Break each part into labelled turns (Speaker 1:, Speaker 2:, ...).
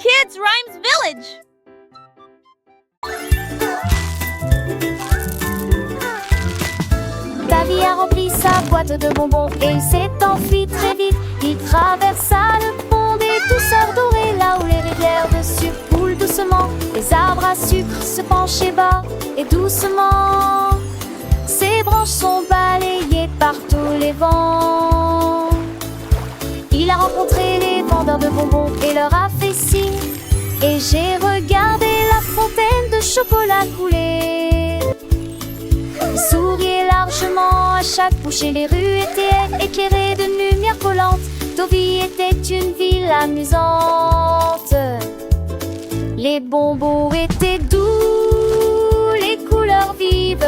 Speaker 1: Kids Rhymes Village.
Speaker 2: Davy a rempli sa boîte de bonbons et il s'est enfui très vite. Il traversa le pont des douceurs dorées, là où les rivières de sucre coulent doucement. Les arbres à sucre se penchaient bas et doucement. Ses branches sont balayées par tous les vents. Il a rencontré les vendeurs de bonbons et leur a fait signe. Et j'ai regardé la fontaine de chocolat couler. Il souriait largement à chaque bouchée. Les rues étaient éclairées de lumière collante. Deauville était une ville amusante. Les bonbons étaient doux, les couleurs vives.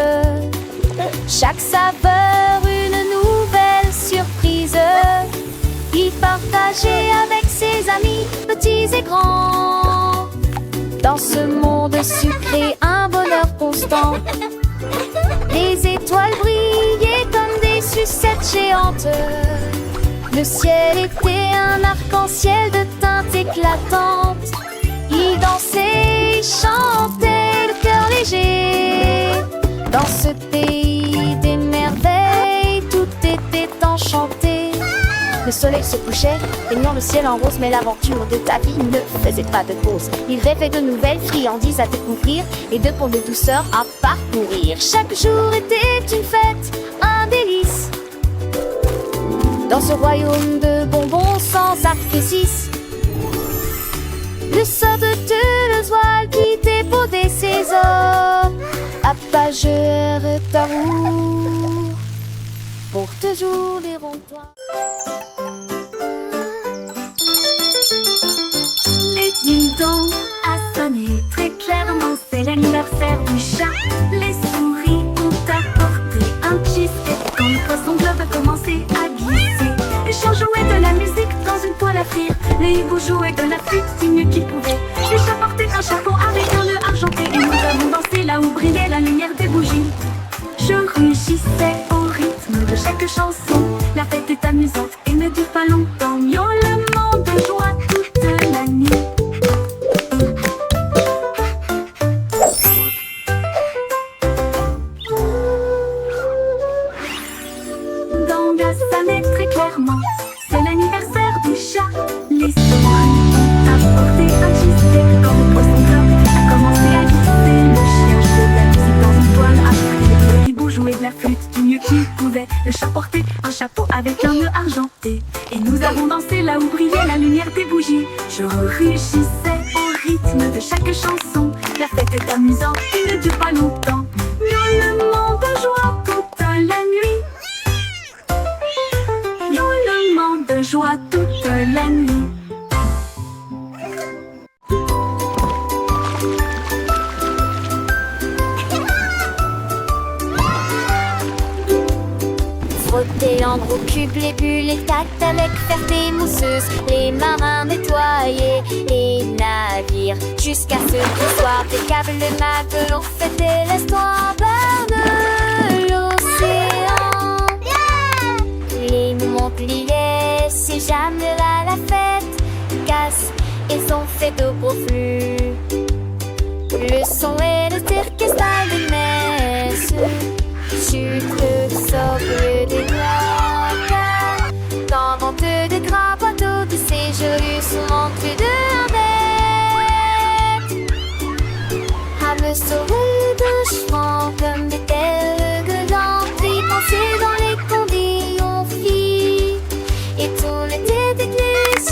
Speaker 2: Chaque saveur une nouvelle surprise. Il partageait avec ses amis, petits et grands. Dans ce monde sucré, un bonheur constant. Les étoiles brillaient comme des sucettes géantes. Le ciel était un arc-en-ciel de teintes éclatantes. Ils dansaient, chantaient, le cœur léger. Dans ce pays des merveilles, tout était enchanté. Le soleil se couchait, peignant le ciel en rose. Mais l'aventure de Davy ne faisait pas de pause. Il rêvait de nouvelles friandises à découvrir et de ponts de douceur à parcourir. Chaque jour était une fête, un délice. Dans ce royaume de bonbons sans artifice. Le sort de Toulouse qui débaudait ses ors. Apageur d'amour, pour toujours les ronds-points.
Speaker 3: Les ding-dong a sonné très clairement, c'est l'anniversaire du chat. Les souris ont apporté un cheesecake quand le poisson globe a commencé à glisser. Les chiens jouaient de la musique dans une poêle à frire. Les hiboux jouaient de la flûte du mieux qu'ils pouvaient. Les chats portaient un chapeau avec un nœud argenté. Et nous avons dansé là où brillait la lumière des bougies. Je rugissais au rythme de chaque chanson. La fête est amusante et ne dure pas longtemps. Miaulement de joie toute la nuit. Dans la sonne très clairement, c'est l'anniversaire du chat. Les souris ont apporté un cheesecake quand le poisson globe a commencé à glisser. Le chien jouait de la musique dans une toile à frire. Le hibou jouait de la flûte du mieux qu'il pouvait. Le chat portait un chapeau avec un nœud argenté. Et nous avons dansé là où brillait la lumière des bougies. Je rugissais au rythme de chaque chanson. La fête est amusante et ne dure pas longtemps. Miaulement de joie toute la nuit. Miaulement de joie toute la nuit.
Speaker 2: Frotter l'endroit au cube, les bulles, les tacts avec ferté mousseuse. Les marins nettoyaient les navires jusqu'à ce qu'au soir des câbles, le matelot fêtait l'histoire de l'océan. Les Montpellier, si jamais là la fête casse, ils ont fait de gros flux. Le son et le orchestre de messe. Sucre, sobre des noix, dans vente de gras bateaux de séjour, souvent plus de la bête. À me sauver de chevaux comme des terres gueulantes, puis penser dans les conditions filles. Et tout l'été d'église,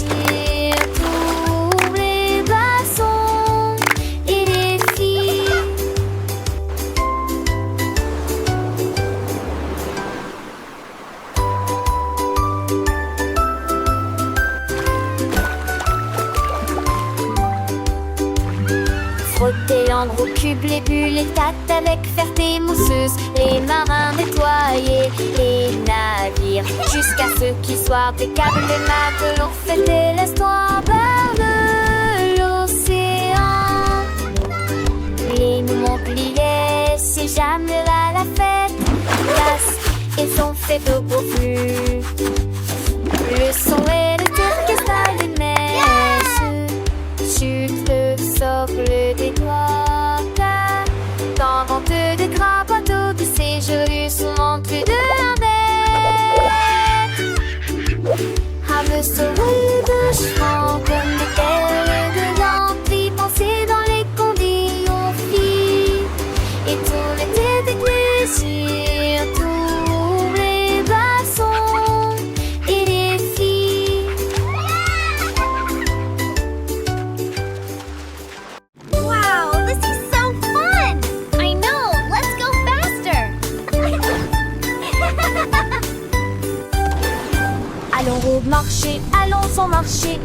Speaker 2: pour les glaçons et les filles. Frotter l'endroit au cube, les bulles, les tacts avec ferté mousseuse. Les marins nettoyaient les navires jusqu'à ce qu'ils soient des câbles, les matelots fêtaient l'histoire de l'océan. Les Montpellier, si jamais là la fête casse, ils ont fait de beaux flux. Le son et le orchestre de messe.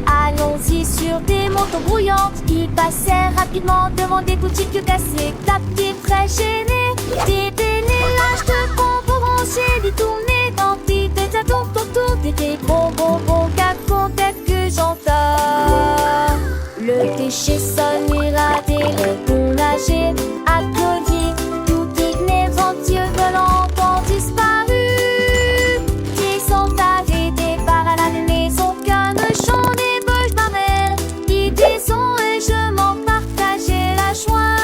Speaker 2: Allons-y sur des motos brouillantes. Ils passèrent rapidement devant des boutiques cassées. Tapis très gênés, des lâches de bonbons rangés, des tournées dans des tours autour des bonbons cacons que j'entends. Le déchet sonne, irradé, le bon nager, applaudi. Tout inéventueux volant ont disparu. Ils sont arrêtés par la maison qu'un chant des bouches marelles. Ils disons et je m'en partageais la joie.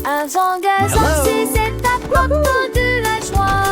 Speaker 2: Un zangazon, c'est à propos de la joie.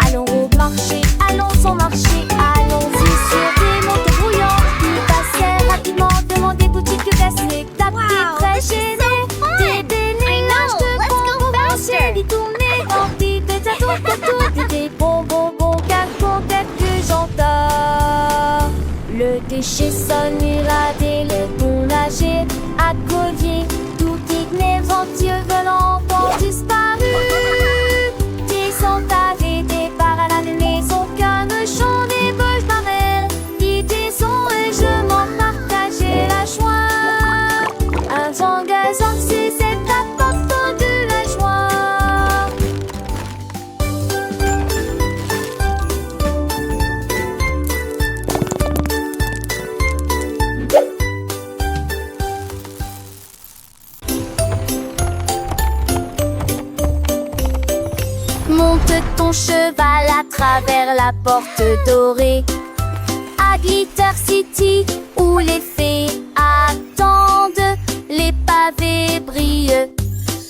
Speaker 2: Allons au marché, allons au marché, allons-y sur des motos brouillantes. Ils passèrent rapidement devant des boutiques cassées. Tapis très gênés, des lâches de bonbons rangés, des tournées dans des tours autour des bonbons cacons que j'entends. Le déchet sonne, irradé, le bon nager, à collier. Tout inéventueux volant ont disparu. Ils sont arrêtés par la maison qu'un chant des bouches marelles. Ils disons et je m'en partageais la joie. Un zangazon, c'est à propos de la joie. Monte ton cheval à travers la porte dorée à Glitter City où les fées attendent. Les pavés brillent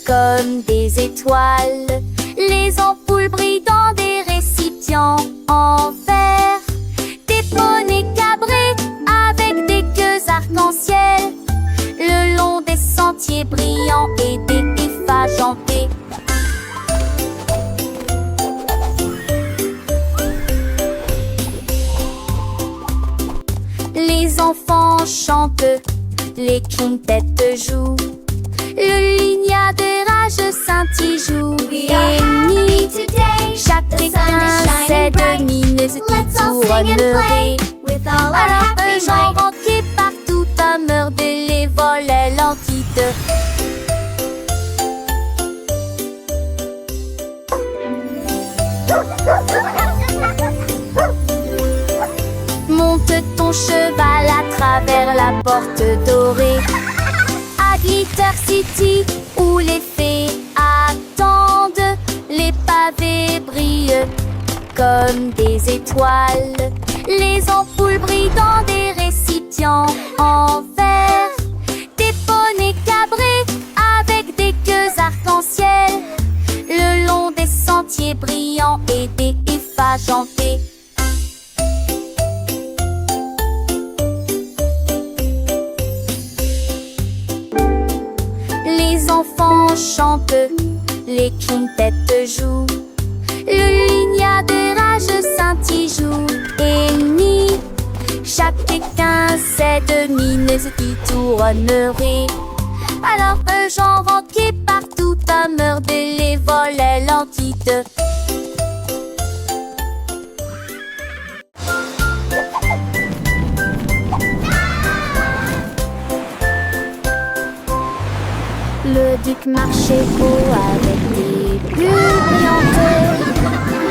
Speaker 2: comme des étoiles. Les ampoules brillent dans des récipients en verre. Des poneys cabrés avec des queues arc-en-ciel le long des sentiers brillants et des effages en paix. Les enfants chantent, les quintettes jouent, le lignard de rage scintille joue. Et nuit, chacun sait de mineuse qui tournerait. Alors que j'en rentre partout à meurt de les volets l'entite. Monte ton cheval à travers la porte dorée à Glitter City où les fées attendent. Les pavés brillent comme des étoiles. Les ampoules brillent dans des récipients en verre. Des poneys cabrés avec des queues arc-en-ciel le long des sentiers brillants et des effages en paix. Les enfants chantent, les quintettes jouent, le lignard de rage scintille joue. Et nuit, chacun sait de mineuse qui tournerait. Alors que j'en rentre partout à meurt de les volets l'entite. Le duc marchait beau avec des bulles brillantes.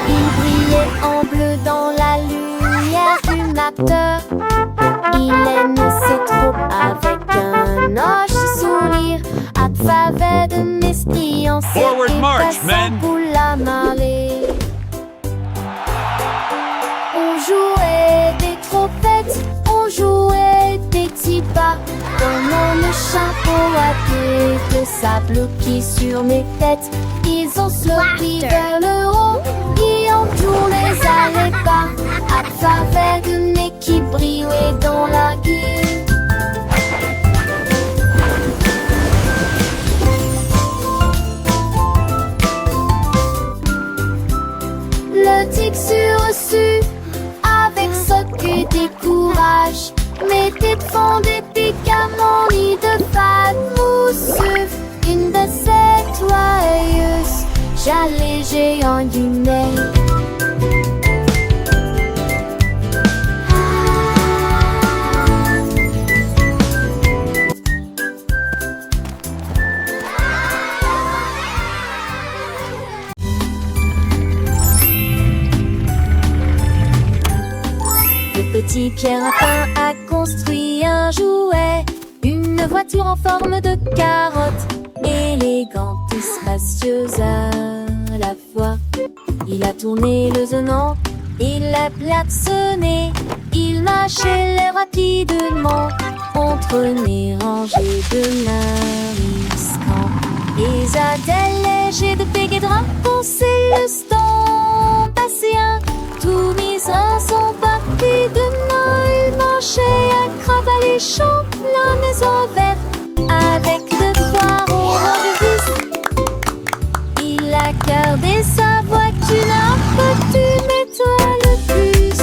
Speaker 2: Il brillait en bleu dans la lumière du matin. Il aime ses troupes avec un hoche sourire. À travers de mestillons,
Speaker 1: Forward march, men!
Speaker 2: Pour la marée. On jouait des trompettes, on jouait des petits pas. Pendant le chapeau à queue de sable qui sur mes têtes. Ils ont sauté vers le haut, ils ont tourné les pas. À travers de nez qui brillait dans la guille. fatigue surreçue, avec ce qui décourage. Mes têtes font des pics à mon nid de fade mousseux. Une de ces joyeuses, j'allais géant du nez. Petit Pierre Lapin a construit un jouet, une voiture en forme de carotte, élégante et spacieuse à la fois. Il a tourné le zonant, il l'a klaxonné, il marchait rapidement entre les rangées de mariscants. Les adèles légers de Péguédrin pensaient le stand passéen. Tous mes reins sont partis de main, il marchait à crabe alléchant, la maison verte avec de foires au rang de vis. Il a gardé sa voiture un peu une étoile plus.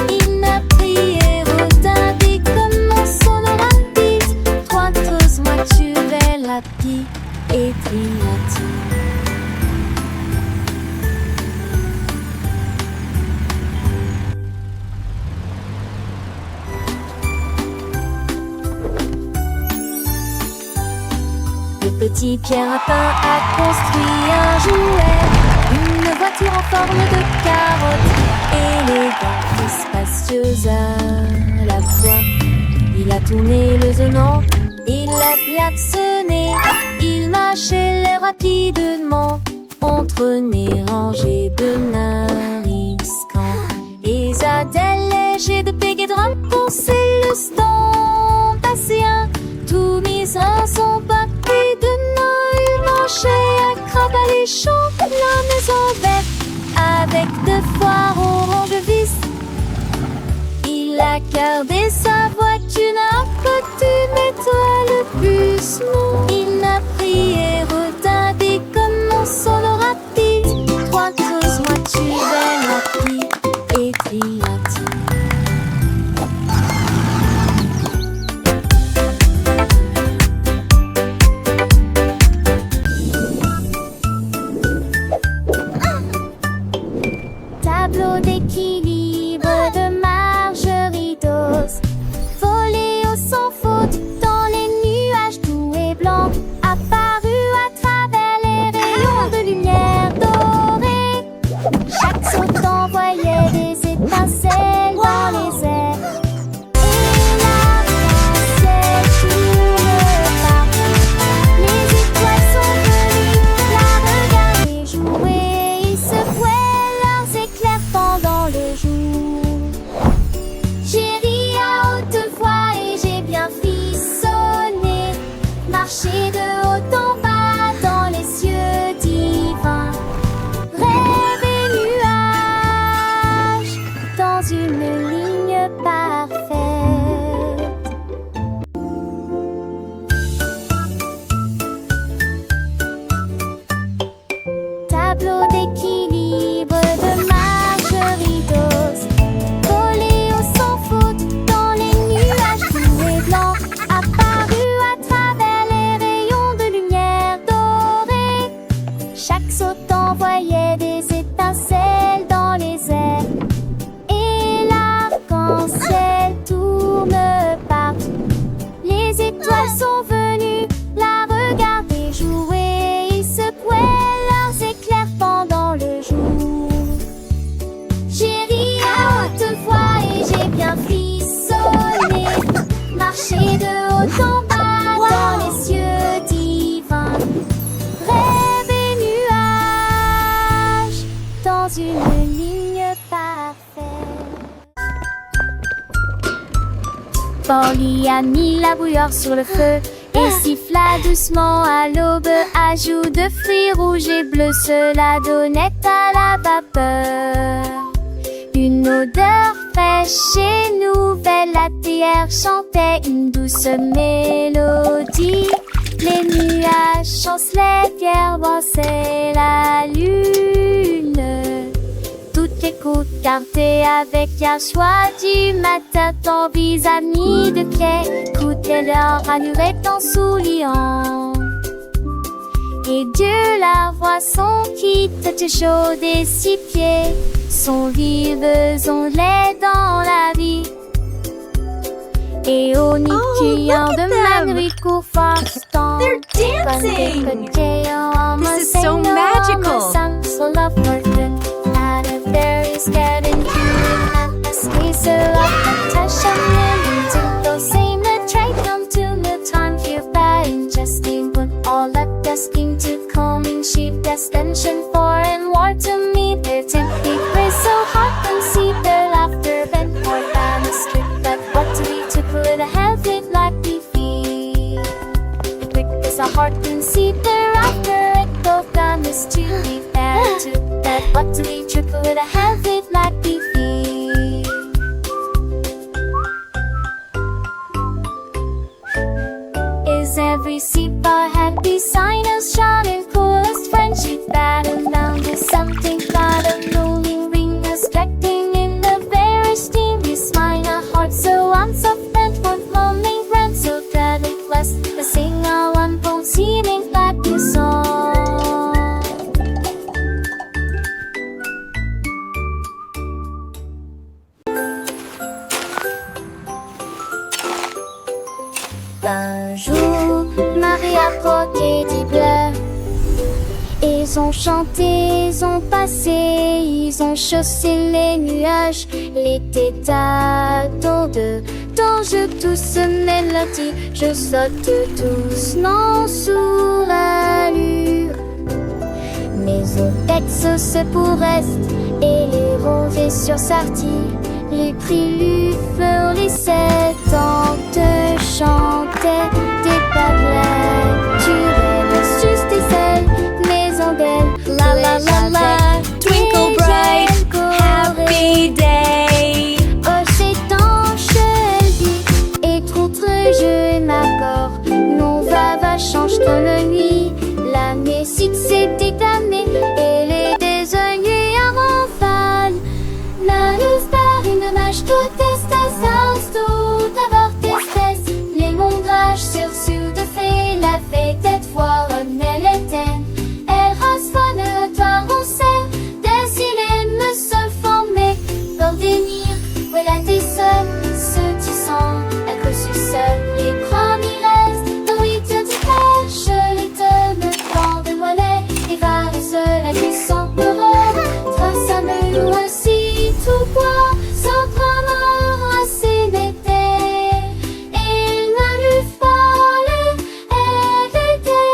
Speaker 2: Il n'a prié retardé comme son rapide. Trois doses moiturées la pie et triati. Petit Pierre Lapin a construit un jouet, une voiture en forme de carotte, élégante et spacieuse à la fois. Il a tourné le zonant, il l'a klaxonné, il marchait rapidement entre les rangées de mariscants. Les adèles légers de Péguédrin pensaient le stand passéen. Tous mes reins sont partis de main, il marchait à crabe alléchant, la maison verte avec de foires au rang de vis. Il a gardé sa voiture un peu une étoile plus. Il n'a prié retardé comme mon solo rapide. Trois causes moiturées rapide et triati. Tableau d'équilibre de Margerie d'Os, volé au sans faute dans les nuages doux et blancs, apparu à travers les rayons de lumière dorée. Chaque saut envoyait des étincelles dans les airs. Et l'arc-en-ciel tourne partout. Les étoiles sont venues la regarder jouer. Ils secouaient leurs éclairs pendant le jour. J'ai ri à haute voix et j'ai bien frissonné, marché de haut en bas dans les cieux divins, rêve et nuages dans une ligne parfaite. Tableau d'équilibre de Margerie d'Os, volé au sans faute dans les nuages doux et blancs, apparu à travers les rayons de lumière dorée. Chaque saut envoyait des étincelles dans les airs. Et l'arc-en-ciel tourne partout. Les étoiles sont venues la regarder jouer. Ils secouaient leurs éclairs pendant le jour. J'ai ri à haute voix et j'ai bien frissonné, marché de haut en bas dans les cieux divins, rêve et nuages dans une ligne parfaite. Polly a mis la bouilloire sur le feu et siffla doucement à l'aube. Ajout de fruits rouges et bleus, cela donnait à la vapeur une odeur fraîche et nouvelle. La théière chantait une douce mélodie. Les nuages chancelaient, pierre brossait la lune. Toute car t'es avec un choix du matin, ton vis-à-vis de clé, coûter leur allure en souliant. Et Dieu la voit son quitte te chaud des 6 pieds, sont vives onglets dans la vie. Et au nid criant de Manrico Farston,
Speaker 3: They're dancing! This is so magical!
Speaker 2: And a very scared and cute, and a squeeze of Natasha Million to those same that try come to the time here by ingesting, but all that desking to coming sheep destination for and war to meet their tempting grace so hot and see their laughter bent more than a strip that what to be to put a head it like we feel. Quick as a heart can see thereafter it both done is to be fair to that what to be triple with a head it like we feel. Is every seat bar happy sign of shining coolest friendship battle down to something kind of rolling ring respecting in the very steamy smile a heart so unsoft and for lonely friend so that it blessed the singer one bone seeming like you song. Un jour, Marie a croqué des bleus. Ils ont chanté, ils ont passé, ils ont chaussé les nuages. L'été tâton de dont je tousse mélodie, je saute doucement sous l'allure. Mes opex se pour reste et les rovés sur sortie. Les prix furent les 7 ans te chantaient des padrelles. Tu rêves juste des ailes, mais en belle.
Speaker 3: La la la la, twinkle bright, happy day.
Speaker 2: Oh, c'est enchevêtré et trop très je m'accorde. Non, va change comme la nuit. La musique s'est déclamée et les désoeillés à rafale. La luz par une mâche toute espèce tout d'avoir d'espèce. Les mondrages sur de fait la fête cette fois elle éteint. Elle rasphone toi on sait des silènes me se former dans des nids. Voilà tes seuls ceux qui sont à cause du seul. Les premiers restent dans les tiens du pêche. Les tonnes dans des mollets et varices la cuisson heureux. Trace à me aussi tout bois sans prendre assez d'été. Il ne lui fallait éviter.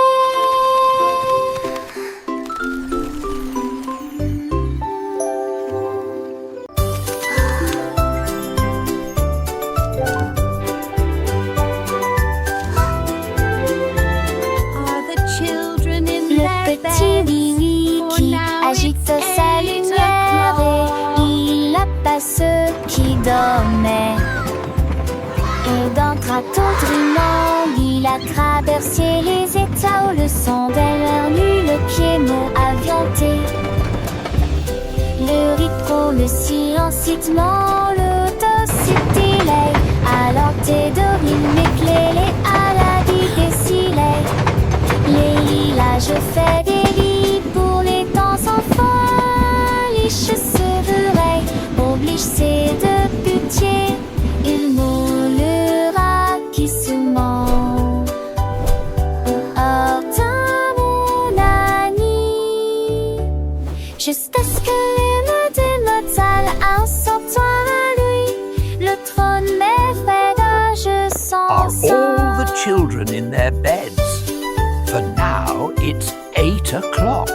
Speaker 3: Are the children in
Speaker 2: Le
Speaker 3: their
Speaker 2: petit
Speaker 3: beds?
Speaker 2: Willy
Speaker 3: For
Speaker 2: qui
Speaker 3: now
Speaker 2: agite
Speaker 3: it's
Speaker 2: sa
Speaker 3: 8
Speaker 2: lumière
Speaker 3: o'clock.
Speaker 2: et il n'a pas ceux qui dormaient. Et d'un craton trinant, il a traversé les états où le sang d'air nu, le pied mot avianté. Le rythme, le silencitement, l'autocité, alors t'es dormi, m'éclairer à la vie des silets. Les lilas, je fais des lits pour les temps sans folie. Je serai oblige, c'est de pitié. Il moulera qui se ment. Oh, mon ami, jusqu'à ce que les mots de notre salle un sortant à lui. Le trône m'effraie, je
Speaker 1: Are
Speaker 2: sens
Speaker 1: all the children in their beds? For now it's 8 o'clock.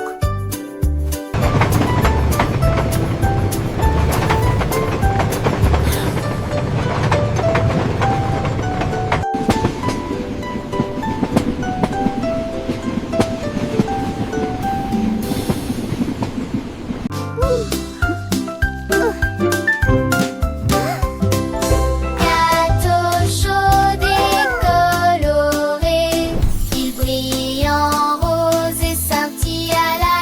Speaker 2: Gâteau chaud décoloré, il brille en rose et scintille à la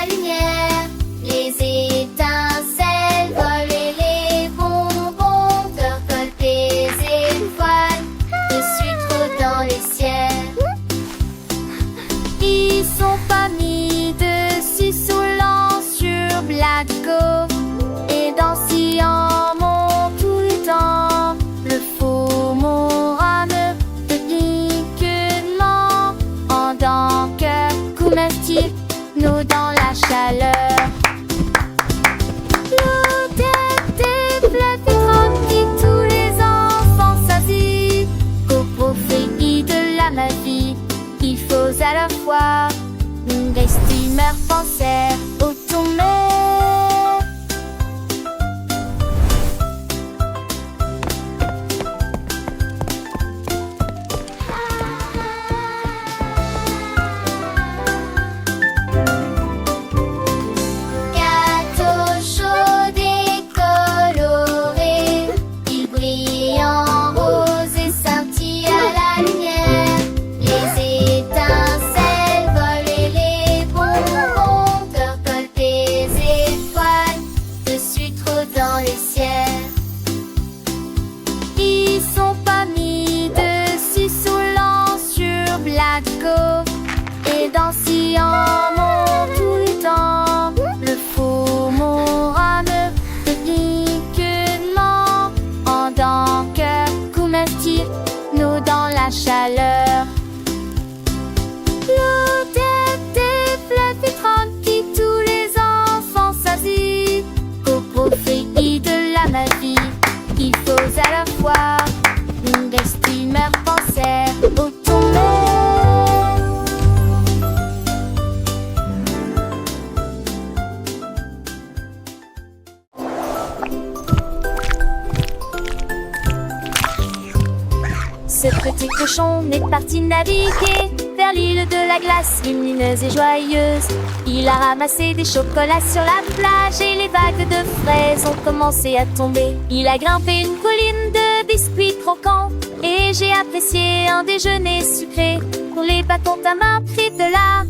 Speaker 2: Ce petit cochon est parti naviguer vers l'île de la glace, lumineuse et joyeuse. Il a ramassé des chocolats sur la plage et les vagues de fraises ont commencé à tomber. Il a grimpé une colline de biscuits croquants et j'ai apprécié un déjeuner sucré. Pour les bâtons ta main pris de là,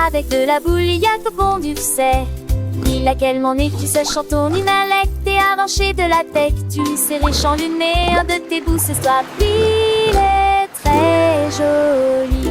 Speaker 2: avec de la bouilliaque au bon du sait. Il a quellement écu sa chantonne inhalect et arraché de la tête. Tu serré chanluné un de tes bouts ce soir. Il est très joli.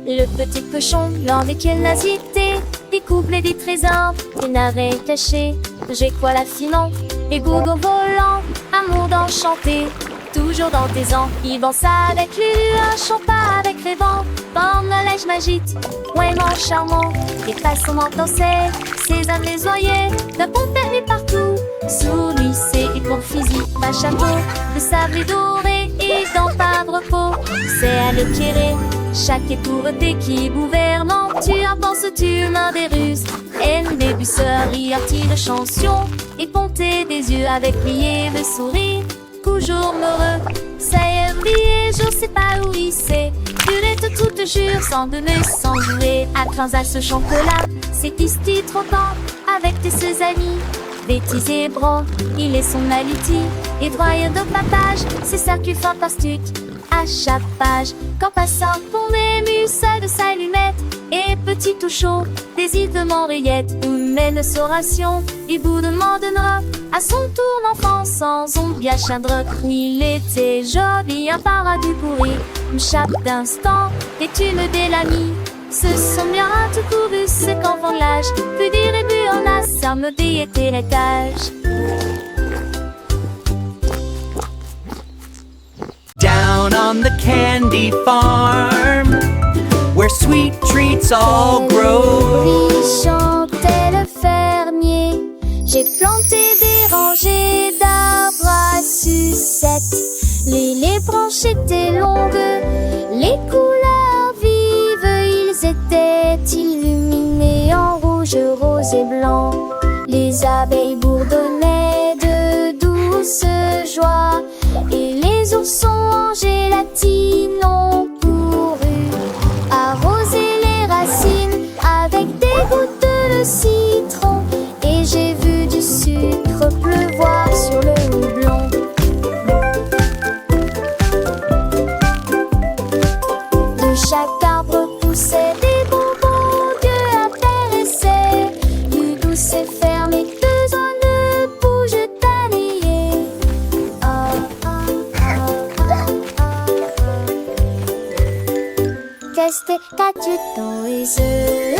Speaker 2: Le petit cochon, lors des curiosités, découple des trésors, des narets cachés. J'ai quoi la finon, et gourgons volants, un monde enchanté. Toujours dans tes ans, il danse avec lui, un chant pas avec les vents. Bande le lèche magique, vraiment charmant. Et façon danser, ses âmes les oreillers, d'un bon permis partout. Sous lui, c'est et pour physique, un chapeau, de sable doré et dans pas de repos. C'est à l'éclairer, chaque étourté qui gouvernant. Tu en penses, tu mains des ruses, et des busseurs, riartis de chansons, et ponter des yeux avec pliés de souris. Toujours heureux, ça y est oublié, je sais pas où il sait. Purette toute jure, sans donner, sans jouer. À à ce chocolat, c'est ici trop temps, avec tes ses amis. Bêtise et bro, il est son aliti. Et droit de papage, c'est ça qui est fantastique. À chaque page, quand passant ton ému, ça de sa lunette. Et petit tout chaud, des îles de Montréette, où mène sa ration, et bout de donnera à son tour l'enfant sans ombre chadre. Il était joli, un paradis pourri, une chape d'instant, et tu me l'ami. Ce sont bien tout couru, ce qu'enfant l'âge, plus dire et bu en a, ça me dit était l'étage.
Speaker 4: Down on the candy farm, where sweet treats all grow.
Speaker 2: Oui, chantait le fermier. J'ai planté des rangées d'arbres à sucettes. Les branches étaient longues, les couleurs vives, ils étaient illuminés en rouge, rose et blanc. Les abeilles bourdonnaient de douce joie, et les oursons en gélatine ont couru arroser les racines avec des gouttes de citron. Et j'ai vu du sucre pleuvoir sur le houblon. De chaque arbre poussaient des bonbons Dieu intéressés. Du douce et fermé, besoin de bouge d'année. Qu'est-ce que t'as-tu dans les yeux?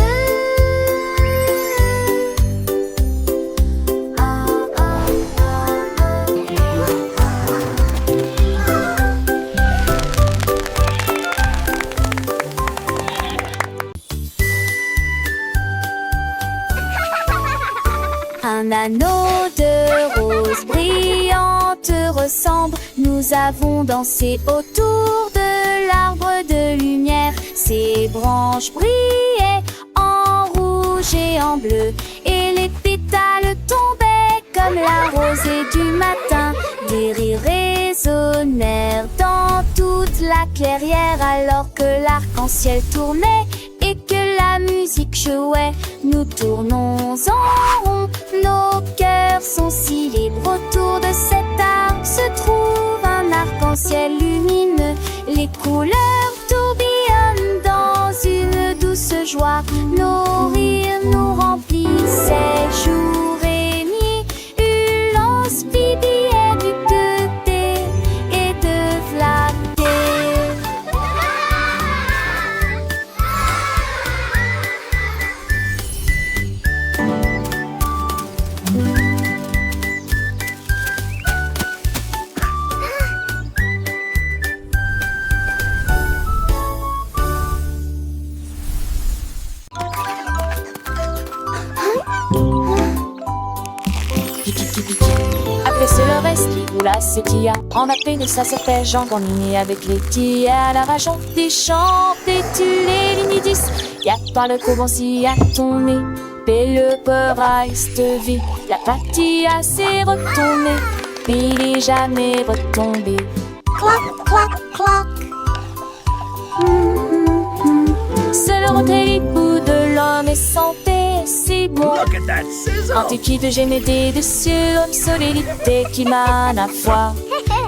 Speaker 2: Un anneau de rose brillante ressemble. Nous avons dansé autour de l'arbre de lumière. Ses branches brillaient en rouge et en bleu, et les pétales tombaient comme la rosée du matin. Des rires résonnèrent dans toute la clairière alors que l'arc-en-ciel tournait et que la musique jouait. Nous tournons en rond, nos cœurs sont si libres. Autour de cet arbre se trouve un arc-en-ciel lumineux. Les couleurs tourbillonnent dans une douce joie. Nos rires nous remplissaient jour et nuit. Hurlant, spidiait du côté et de flatter. Après c'est le reste qui roule à ses tia. En appel ça se fait jamboniner avec les tia. À la rajon des chants, des tu les linidis. Y'a pas le commenci à ton nez. Le peur de vie. La partie s'est retournée, mais il est jamais retombé.
Speaker 3: Cloc, cloc, cloc.
Speaker 2: C'est le rendez-vous de l'homme et santé, si bon.
Speaker 1: Look at that sizzle!
Speaker 2: Antiquité de génété de cieux, solidité qui mane à foi.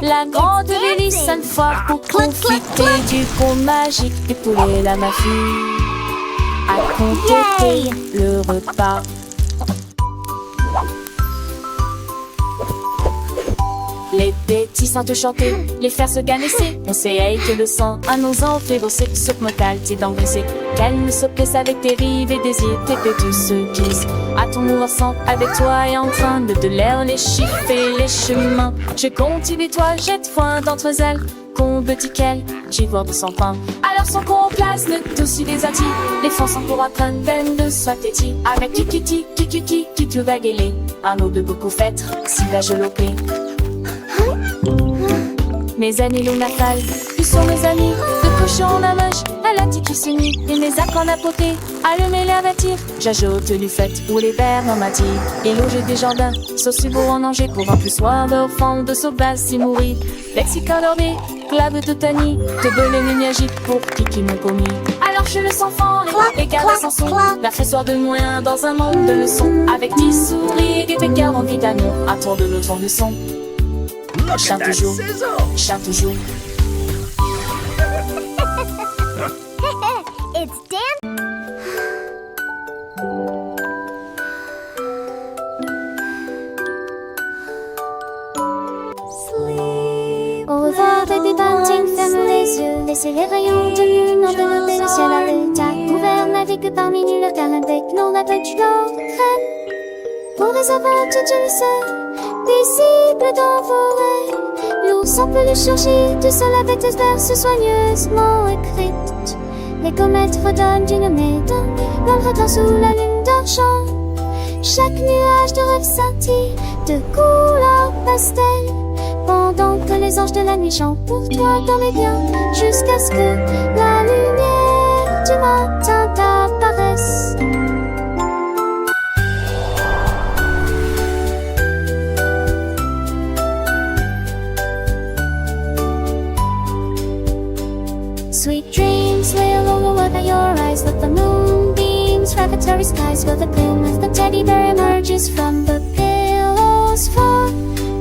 Speaker 2: La grande délice une fois pour profiter du pont magique des poulets, la mafie à compléter le repas. Les petits sentent chanter, les faire se ganesser. On sait que le sang à nos ans fait bosser, sauf mortalité d'engraisser. Qu'elle ne se plaise avec tes rives et désirs, tes pétus se glissent. À ton mouvement avec toi et en train de l'air les chiffres et les chemins. Je continue toi, jette foin d'entre elles. Qu'on petit qu'elle, j'y vois de son pain. Alors son complace, ne t'aussi des attis. Les fonds sont pour apprendre peine de soit téti. Avec kikiti, kikiki, qui tu vas guéler. Un eau de beaucoup fêtre, si va je l'opé. Mes amis l'eau natale, ils sont mes amis. De cochon en amage, à la tiki semi. Et mes arcs en apoté, allumer l'air d'attir. J'ajoute du fait ou les verres en matière. Et loger des jardins, sauce beau en danger. Pour un plus soir d'enfant de sauvage si mourir. Lexica dormé, clave de tani. De belé ménagique pour qui m'ont commis. Alors je le sens fort et garde sans son. La soir de moins dans un monde de leçons. Avec 10 souris et des 40 vitamines. À tour de l'autre de son.
Speaker 1: Look at that
Speaker 2: toujours,
Speaker 1: sizzle!
Speaker 2: chante toujours.
Speaker 3: It's Dan.
Speaker 2: Au revoir, baby bunting, ferme les yeux. Laissez les rayons de lune envelopper le ciel à l'état ouvert. Navigue parmi nulle terre avec nos navettes du Nord. Pour les aventures du lycée, visible dans vos rêves. L'ours en peluche surgit de seul avec des verses soigneusement écrites. Les comètes redonnent d'une médaille, l'ombre sous la lune d'argent. Chaque nuage de rêve scintille de couleurs pastel. Pendant que les anges de la nuit chantent pour toi dans les biens, jusqu'à ce que la lumière du matin t'apparaisse. Sweet dreams will all over your eyes. Let the moonbeams revelatory skies fill the gloom as the teddy bear emerges from the pillow's fall.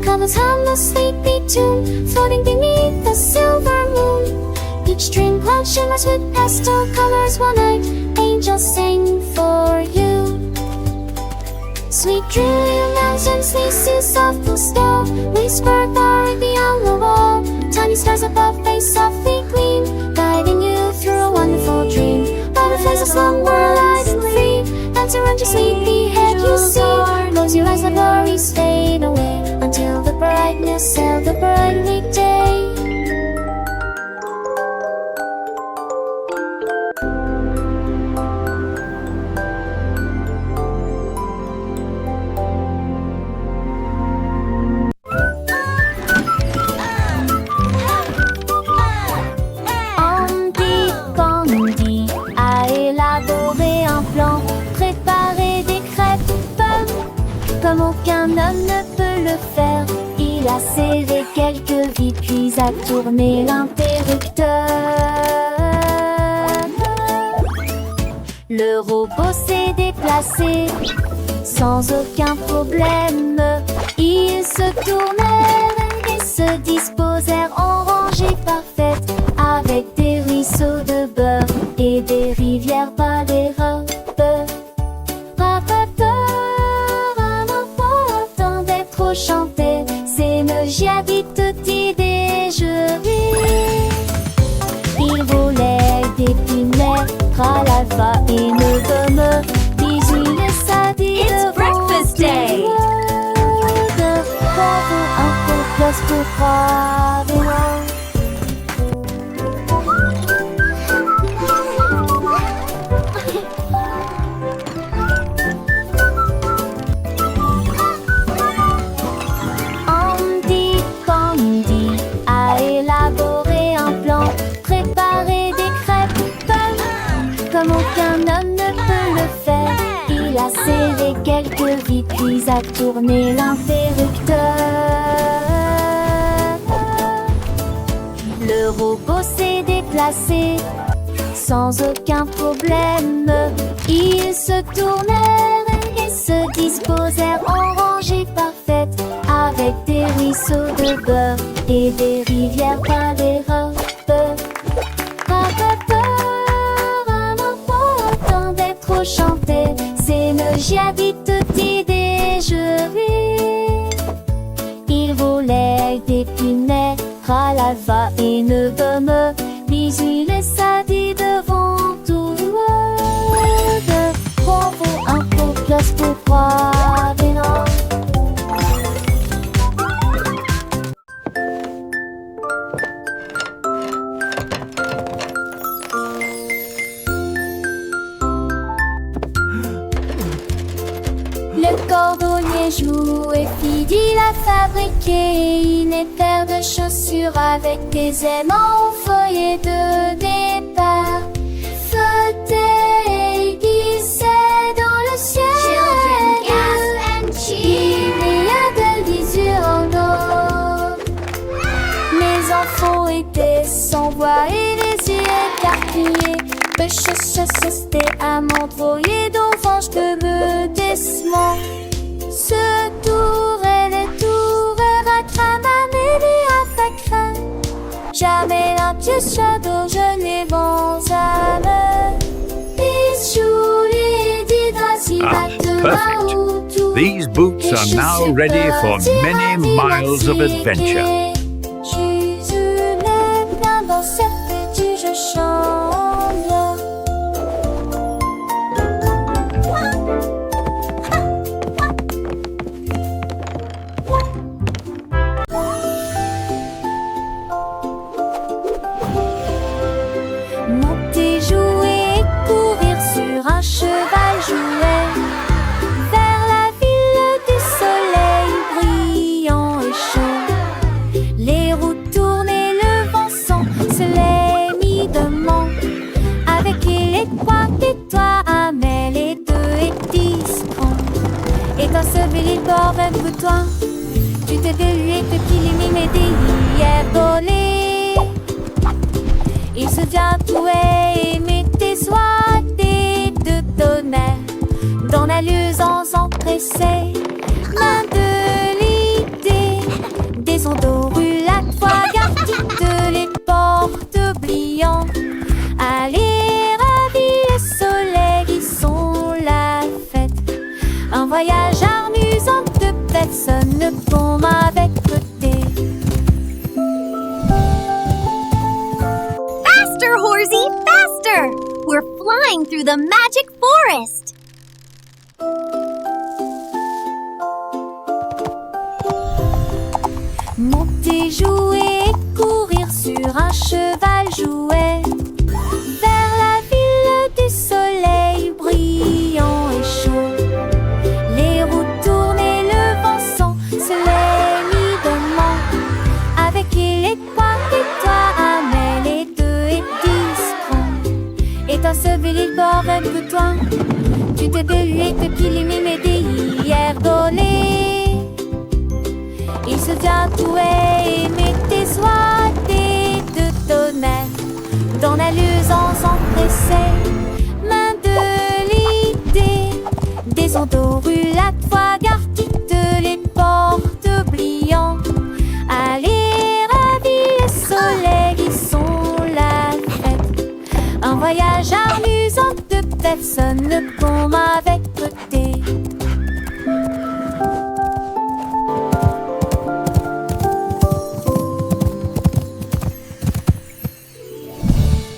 Speaker 2: Covers harmless sleepy tune, floating beneath the silver moon. Each dream cloud shimmers with pastel colors. One night, angels sing for you. Sweet dreams and sleazy soft blue star, whisper far beyond the wall. Tiny stars above they softly gleam, guiding you through a wonderful dream. Butterflies long wide and free, dance around your sleepy head you see. Close your eyes, the worries fade away, until the brightness of the brightly day. Andy a élaboré un plan, préparé des crêpes pommes comme aucun homme ne peut le faire. Il a serré quelques vis puis a tourné l'interrupteur. Le robot s'est déplacé sans aucun problème. Ils se tournèrent et se disposèrent en rangée parfaite, avec des ruisseaux de beurre et des rivières pas des robes. Un enfant attendait trop chanter, c'est me j'habite tutti déjeuner. Il voulait des pinets, à l'alpha et le gomme, 18 et ça dit
Speaker 3: It's breakfast day.
Speaker 2: Bravo, un complot pour bravo. Andy a élaboré un plan, préparé des crêpes pommes comme aucun homme ne peut le faire. Il a serré quelques vis puis a tourné l'interrupteur. Le robot s'est déplacé sans aucun problème. Ils se tournèrent et se disposèrent en rangée parfaite, avec des ruisseaux de beurre et des rivières par les robes. Pas peur, un enfant attendait trop chanter. C'est le giadi tutti déjeuner. Il volait des punais à la va et ne gomme. Bisous, il laissa dit devant tout le monde. Bravo, un peu place pour croire des noms. Le cordonnier joue et Fidi l'a fabriqué. Une paire de chaussures avec des aimants au feuillet de départ. Flotter, glisser dans le ciel.
Speaker 3: Children gasp and cheer.
Speaker 2: Il y a de l'usure en eau. Mes enfants étaient sans voix et les yeux écarquillés. C'était à m'envoyer d'orange de me décement. Ce tour et les tours à cramamer à facrin. Jamais un pied shadow, je n'ai vents à me.
Speaker 1: Perfect. These boots are now ready for many miles of adventure.
Speaker 2: Dans cette petite je chante. Monter, jouer, courir sur un cheval jouet vers la ville du soleil brillant et chaud. Les roues tournent et le vent se les mit de manque. Avec les trois et toi, Amel et 2 et 10 francs. Et dans ce bel bord même que toi, tu t'es délué depuis les mimes d'hier volé. Il se tatouait et mettait soit des deux tonnerres dans la luisance empressée. Main de l'idée, des ondes roulades, fois gardites, les portes oubliant. Allez, ravis le soleil, ils sont la fête. Un voyage amusant de personne qu'on m'avait côté.
Speaker 5: Faster, Horsey, faster! We're flying through the magic forest.
Speaker 2: Monter, jouer, courir sur un cheval jouet vers la ville du soleil brillant et chaud. Les roues tournent et le vent se les mit de manque. Avec les trois et toi, Amel et 2 et 10 francs. Et enseveli bord même que toi, tu t'es délué depuis les mimes d'hier volé. Il se tatouait et mettait soit des deux tonnerres dans la luisance empressée. Main de l'idée, des ondes roulades, fois gardites, les portes oubliant. Allez, ravis le soleil, ils sont la fête. Un voyage amusant de personne qu'on m'avait